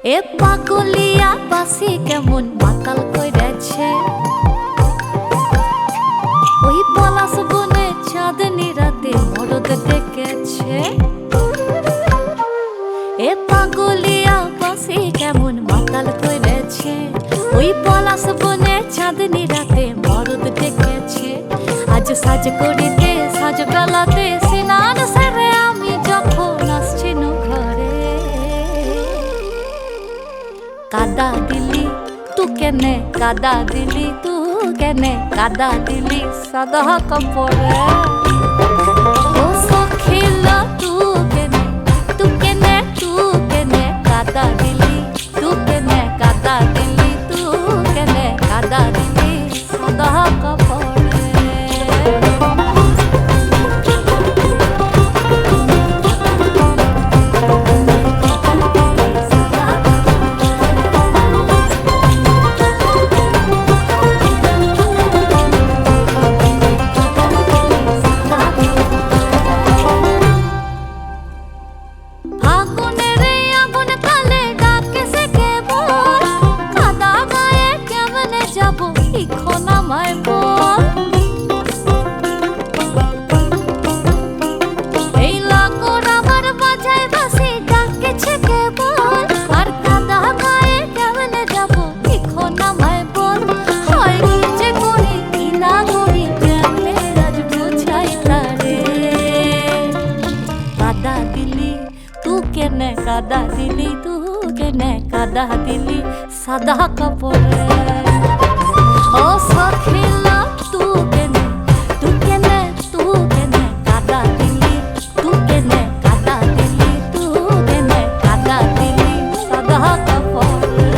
এ পাগলিয়া বাসি কেমন মাতাল কইরেছে, ওই পলাশ বনে চাঁদনি রাতে মরদ ডেকেছে। এ পাগলিয়া বাসি কেমন মাতাল কইরেছে, ওই পলাশ বনে চাঁদনি রাতে মরদ ডেকেছে। আজ সাজ করিতে সাজ বেলাতে সিনান সেরে আমি যখন আসছি ঘরে, কাদা দিলি তু কেনে, কাদা দিলি তু কেনে, কাদা দিলি সাদা কাপড়ে। ও সখিলা তু কেনে, তু কেনে, তু কেনে কাদা দিলি, তু কেনে কাদা দিলি, তু কেনে কাদা দিলি সাদা কাপড়ে। কাদা দিলি তু কেনে, কাদা দিলি সাদা কাপড়ে। ও সখিলা তু কেনে, তু কেনে, তু কেনে কাদা দিলি, তু কেনে কাদা দিলি, তু কেনে কাদা দিলি সাদা কাপড়ে।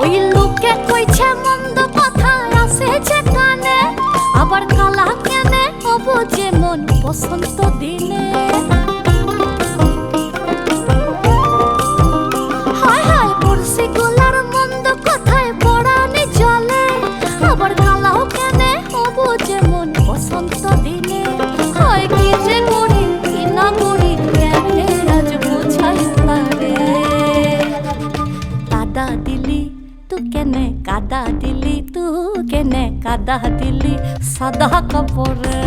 ওই লোকে কইছে মন্দ কথা আসেছে কানে, আবার কালা কেনে হবো যেমন বসন্ত দিনে। হায় হায় বর্ষি গোলার মন্দ কথায় পড়ানি চলে, আবার কালাও কেনে হবো যেমন বসন্ত দিনে। হয় কি যে করি কি না করি কেনে আজ বোঝাই তারে, কাদা দিলি তু কেনে, কাদা দিলি তু কেনে কাদা দিলি সাদা কাপড়ে।